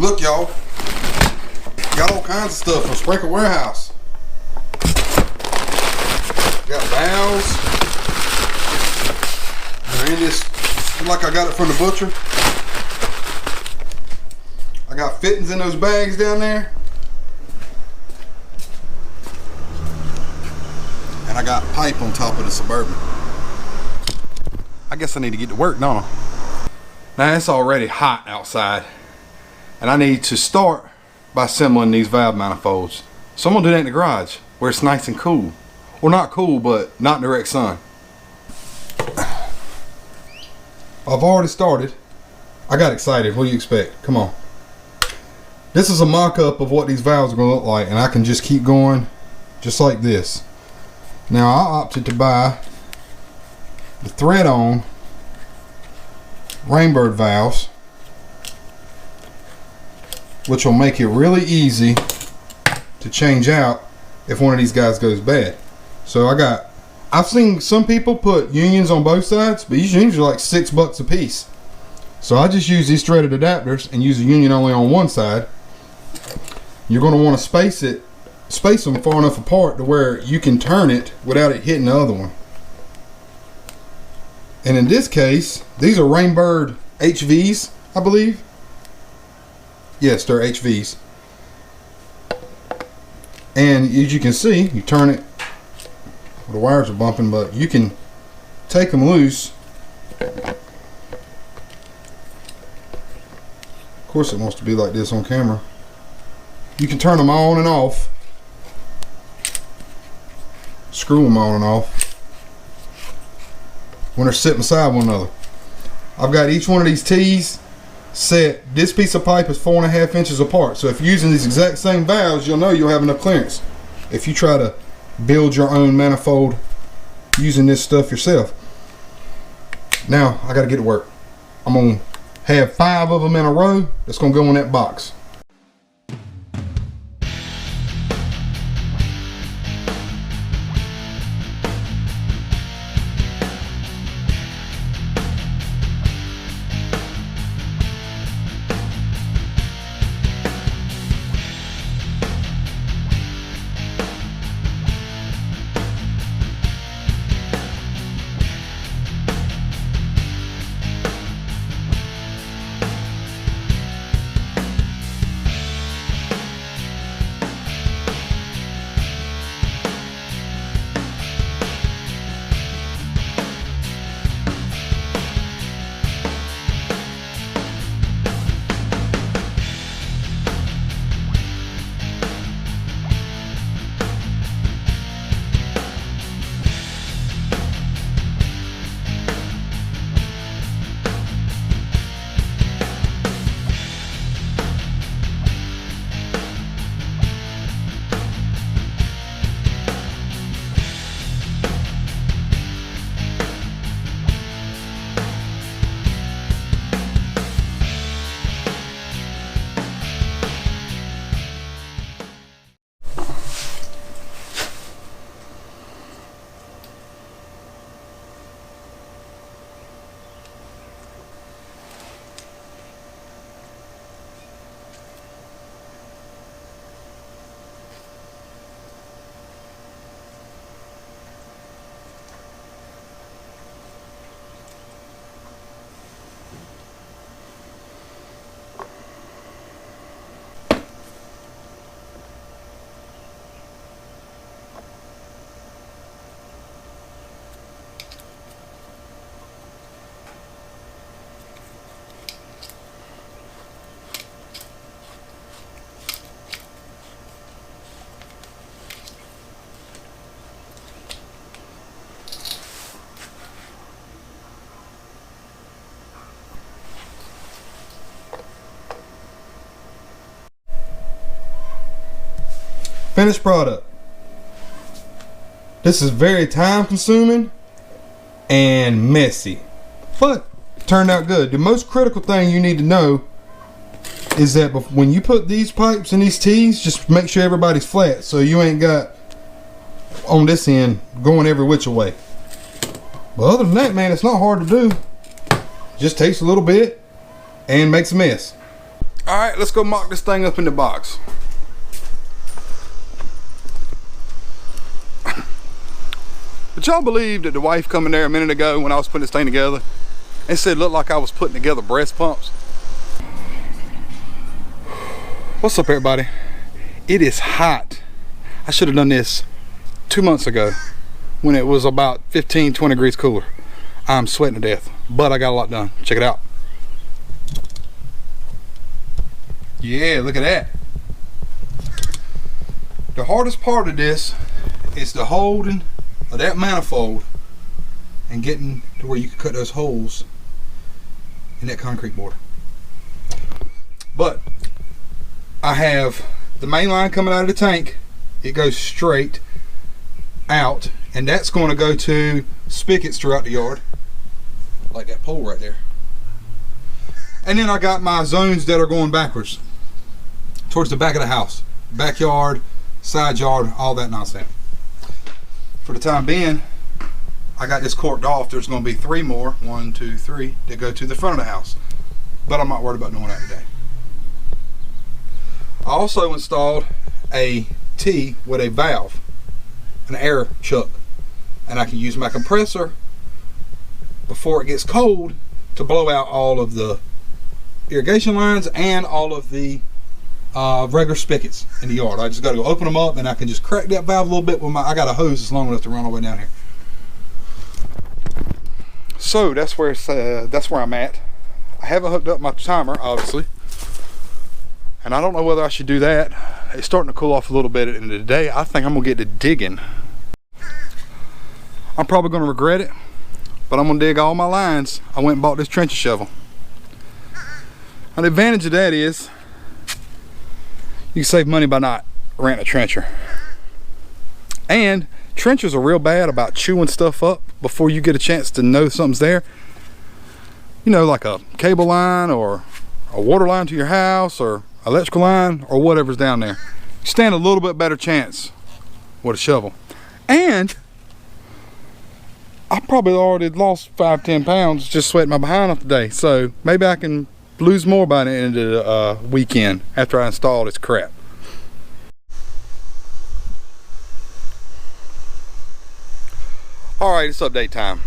Look, y'all. Got all kinds of stuff from Sprinkle Warehouse. Got valves. They're in this, like I got it from the butcher. I got fittings in those bags down there. And I got pipe on top of the Suburban. I guess I need to get to work, don't I? Now it's already hot outside. And I need to start by assembling these valve manifolds. So I'm gonna do that in the garage where it's nice and cool. Well, not cool, but not in direct sun. I've already started. I got excited. What do you expect? Come on. This is a mock-up of what these valves are gonna look like, and I can just keep going just like this. Now I opted to buy the thread-on Rainbird valves, which will make it really easy to change out if one of these guys goes bad. So I've seen some people put unions on both sides, but these unions are like $6 a piece. So I just use these threaded adapters and use a union only on one side. You're going to want to space them far enough apart to where you can turn it without it hitting the other one. And in this case, these are Rainbird HVs, I believe. Yes, they're HVs. And as you can see, you turn it, well, the wires are bumping, but you can take them loose. Of course it wants to be like this on camera. You can turn them on and off. Screw them on and off when they're sitting beside one another. I've got each one of these T's set. This piece of pipe is 4.5 inches apart. So if you're using these exact same valves, you'll know you'll have enough clearance if you try to build your own manifold using this stuff yourself. Now I got to get to work. I'm gonna have 5 of them in a row. That's gonna go in that box. Finished product. This is very time consuming and messy, but it turned out good. The most critical thing you need to know is that when you put these pipes in these T's, just make sure everybody's flat so you ain't got on this end going every which way. But other than that, man, it's not hard to do. Just takes a little bit and makes a mess. All right, let's go mock this thing up in the box. But y'all believe that the wife come in there a minute ago when I was putting this thing together and said it looked like I was putting together breast pumps? What's up, everybody? It is hot. I should have done this 2 months ago when it was about 15, 20 degrees cooler. I'm sweating to death, but I got a lot done. Check it out. Yeah, look at that. The hardest part of this is the holding of that manifold and getting to where you can cut those holes in that concrete border. But I have the main line coming out of the tank. It goes straight out, and that's going to go to spigots throughout the yard, like that pole right there. And then I got my zones that are going backwards towards the back of the house, backyard, side yard, all that nonsense. For the time being, I got this corked off. There's going to be 3 more, 1, 2, 3, that go to the front of the house, but I'm not worried about doing that today. I also installed a T with a valve, an air chuck, and I can use my compressor before it gets cold to blow out all of the irrigation lines and all of the regular spigots in the yard. I just got to go open them up, and I can just crack that valve a little bit with my, I got a hose that's long enough to run all the way down here. So that's where I'm at. I haven't hooked up my timer, obviously, and I don't know whether I should do that. It's starting to cool off a little bit at the end of the day. I think I'm gonna get to digging. I'm probably gonna regret it, but I'm gonna dig all my lines. I went and bought this trencher shovel. And the advantage of that is you can save money by not renting a trencher. And trenchers are real bad about chewing stuff up before you get a chance to know something's there. You know, like a cable line or a water line to your house or electrical line or whatever's down there. You stand a little bit better chance with a shovel. And I probably already lost 5-10 pounds just sweating my behind off today. So maybe I can lose more by the end of the weekend after I install this crap. All right, it's update time.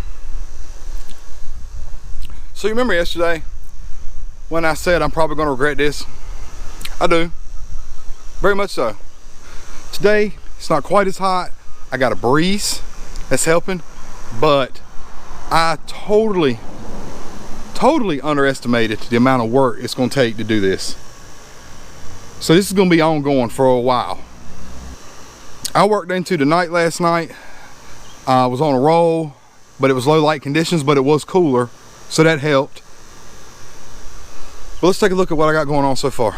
So you remember yesterday when I said I'm probably going to regret this? I do, very much so. Today it's not quite as hot. I got a breeze that's helping, but I totally underestimated the amount of work it's going to take to do this. So this is going to be ongoing for a while. I worked into the night last night. I was on a roll, but it was low light conditions, but it was cooler, so that helped. But let's take a look at what I got going on so far.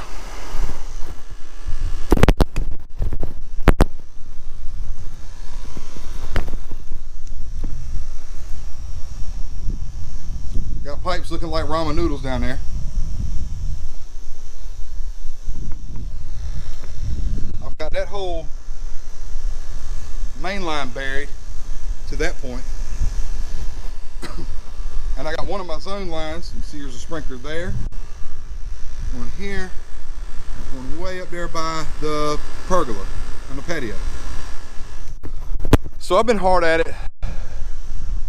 Got pipes looking like ramen noodles down there. I've got that whole main line buried to that point. And I got one of my zone lines. You see there's a sprinkler there, one here, one way up there by the pergola on the patio. So I've been hard at it.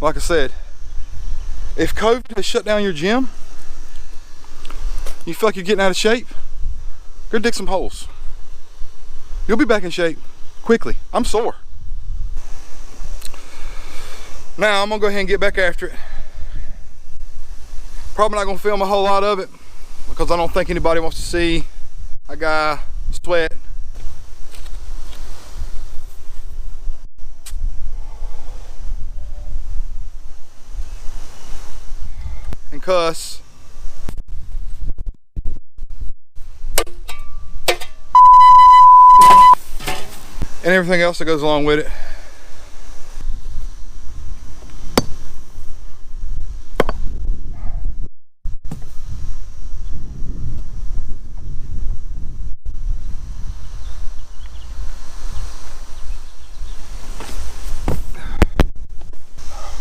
Like I said, if COVID has shut down your gym, you feel like you're getting out of shape, go dig some holes. You'll be back in shape quickly. I'm sore. Now I'm gonna go ahead and get back after it. Probably not gonna film a whole lot of it because I don't think anybody wants to see a guy sweat. And cuss. And everything else that goes along with it.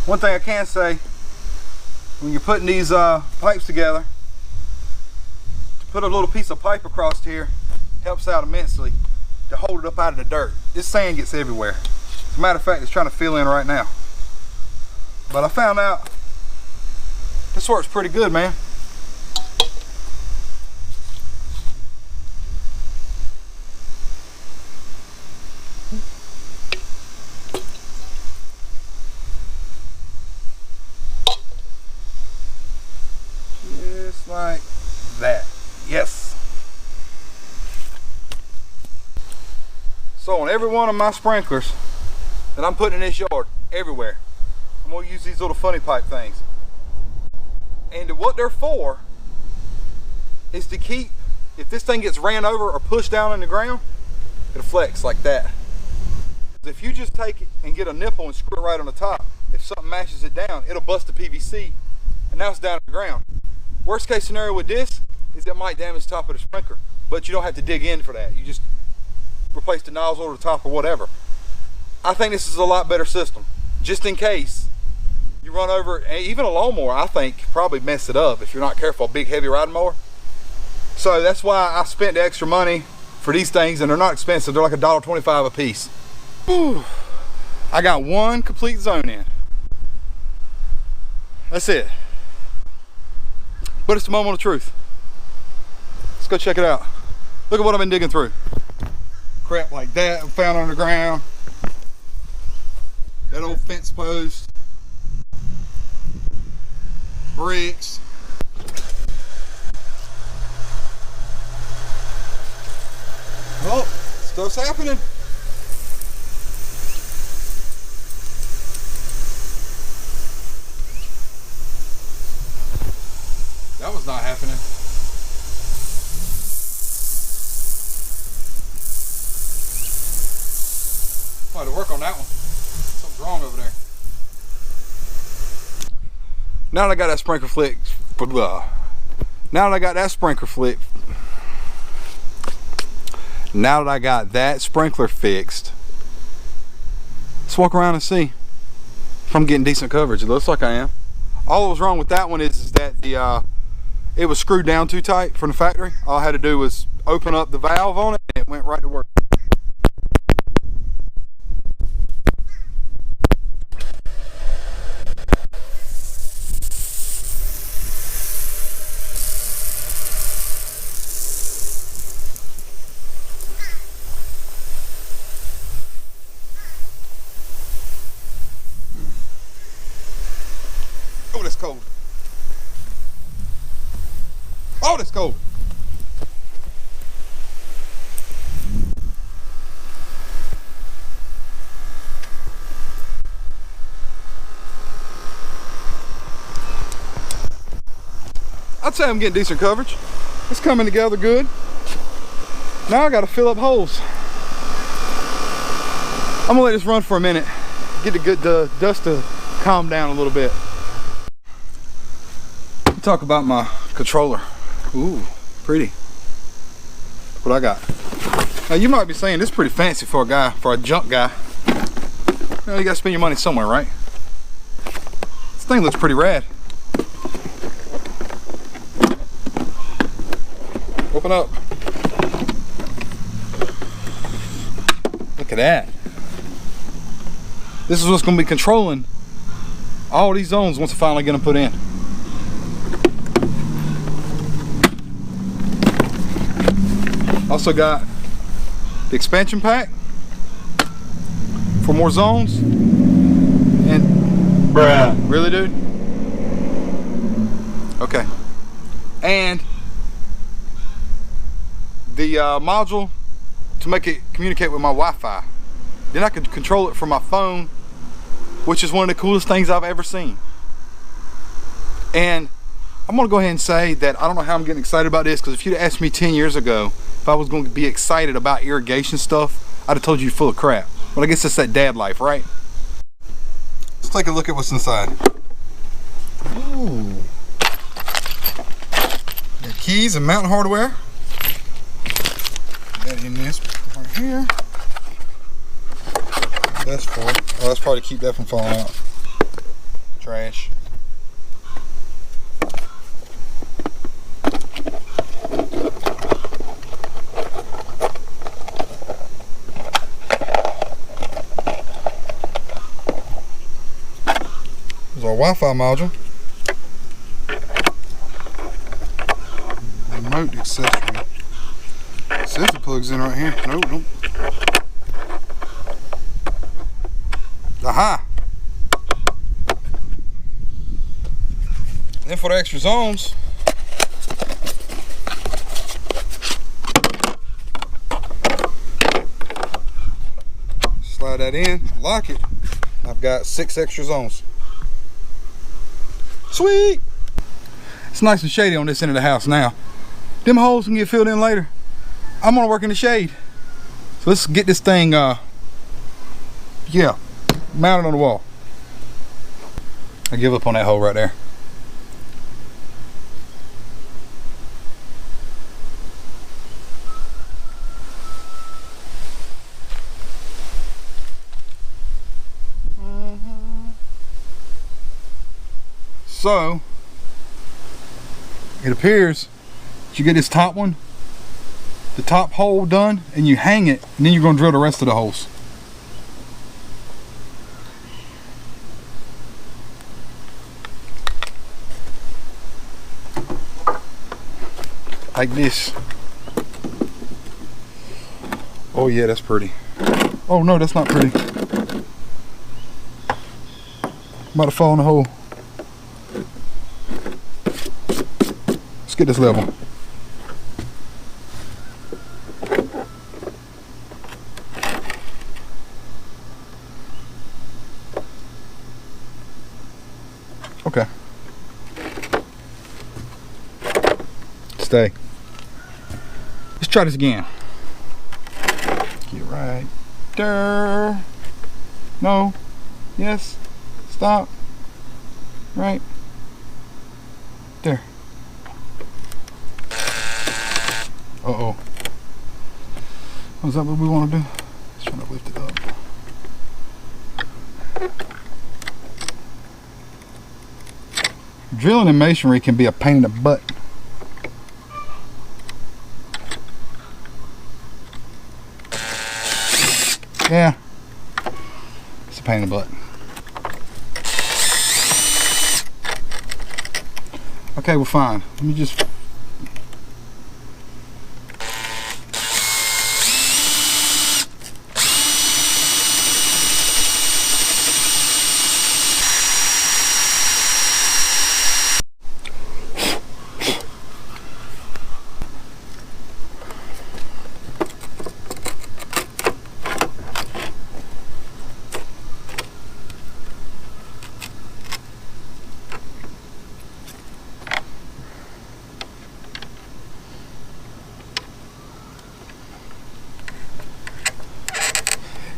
One thing I can say, when you're putting these pipes together to Put a little piece of pipe across here. Helps out immensely to hold it up out of the dirt. This sand gets everywhere. As a matter of fact, it's trying to fill in right now. But I found out this works pretty good, man. Just like that. Yes. So on every one of my sprinklers that I'm putting in this yard, everywhere, I'm going to use these little funny pipe things. And what they're for is to keep, if this thing gets ran over or pushed down in the ground, it'll flex like that. If you just take it and get a nipple and screw it right on the top, if something mashes it down, it'll bust the PVC and now it's down to the ground. Worst case scenario with this is it might damage the top of the sprinkler, but you don't have to dig in for that. You just replace the nozzle or the top or whatever. I think this is a lot better system, just in case you run over, even a lawnmower, I think, probably mess it up if you're not careful, a big heavy riding mower. So that's why I spent the extra money for these things, and they're not expensive. They're like $1.25 a piece. Whew. I got one complete zone in. That's it. But it's the moment of truth. Let's go check it out. Look at what I've been digging through. Crap like that found on the ground. That old fence post. Bricks. Oh, stuff's happening. That was not happening. I'll have to work on that one. Something's wrong over there. Now that I got that sprinkler fixed, now that I got that sprinkler fixed, let's walk around and see if I'm getting decent coverage. It looks like I am. All that was wrong with that one is that it was screwed down too tight from the factory. All I had to do was open up the valve on it and it went right to work. Oh, that's cold. Oh, that's cold. I'd say I'm getting decent coverage. It's coming together good. Now I got to fill up holes. I'm gonna let this run for a minute. Get the dust to calm down a little bit. Talk about my controller. Ooh, pretty. Look what I got. Now you might be saying this is pretty fancy for a junk guy. You gotta spend your money somewhere, right? This thing looks pretty rad. Open up. Look at that. This is what's gonna be controlling all these zones once I finally get them put in. Also got the expansion pack for more zones. And bruh, really, dude? Okay. And the module to make it communicate with my Wi-Fi. Then I can control it from my phone, which is one of the coolest things I've ever seen. And I'm gonna go ahead and say that I don't know how I'm getting excited about this, because if you'd asked me 10 years ago if I was going to be excited about irrigation stuff, I'd have told you you're full of crap. But I guess it's that dad life, right? Let's take a look at what's inside. Ooh. Got keys and mountain hardware. Got that in this right here. That's for. Oh, that's probably to keep that from falling out. Trash. Wi-Fi module. Remote accessory. It says it plugs in right here. Nope. Aha! Then for the extra zones, slide that in, lock it. I've got 6 extra zones. Sweet! It's nice and shady on this end of the house now. Them holes can get filled in later. I'm gonna work in the shade. So let's get this thing, mounted on the wall. I give up on that hole right there. So it appears that you get this top one, the top hole done, and you hang it, and then you're going to drill the rest of the holes. Like this. Oh yeah, that's pretty. Oh no, that's not pretty. I'm about to fall in the hole. Let's get this level. Okay. Stay. Let's try this again. Get right there. No. Yes. Stop. Right there. Uh-oh. Oh, is that what we want to do? Let's try to lift it up. Drilling and masonry can be a pain in the butt. Yeah, it's a pain in the butt. Okay, we're fine. Let me just...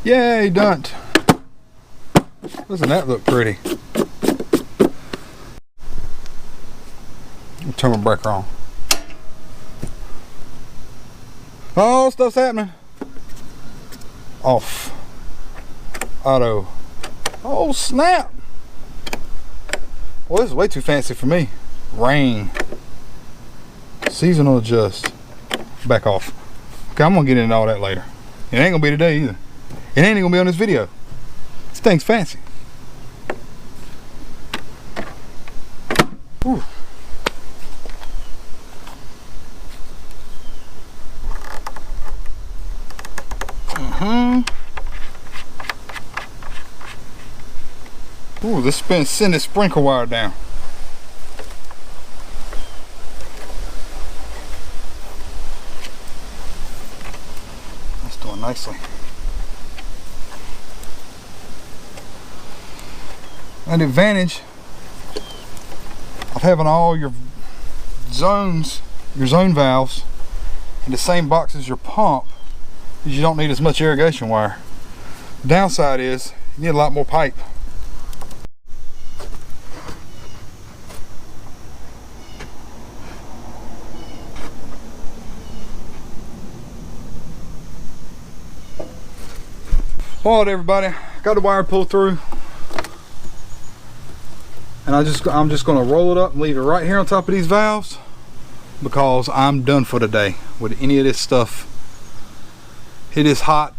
Yay, done. Doesn't that look pretty? I'll turn my breaker on. Oh, stuff's happening. Off. Auto. Oh, snap. Well, this is way too fancy for me. Rain. Seasonal adjust. Back off. Okay, I'm gonna get into all that later. It ain't gonna be today either. It ain't even gonna be on this video. This thing's fancy. Ooh. Ooh, this send this sprinkle wire down. That's doing nicely. An advantage of having all your zones, your zone valves in the same box as your pump is you don't need as much irrigation wire. The downside is you need a lot more pipe. Alright everybody, got the wire pulled through. And I'm just going to roll it up and leave it right here on top of these valves because I'm done for the day with any of this stuff. It is hot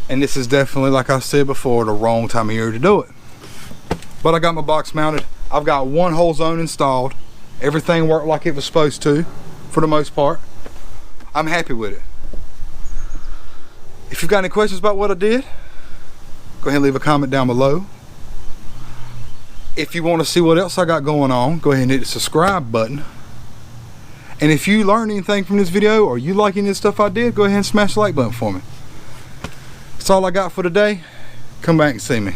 and this is definitely, like I said before, the wrong time of year to do it. But I got my box mounted. I've got one hole zone installed. Everything worked like it was supposed to, for the most part. I'm happy with it. If you've got any questions about what I did, go ahead and leave a comment down below. If you want to see what else I got going on, go ahead and hit the subscribe button. And if you learned anything from this video, or you like any of the stuff I did, go ahead and smash the like button for me. That's all I got for today. Come back and see me.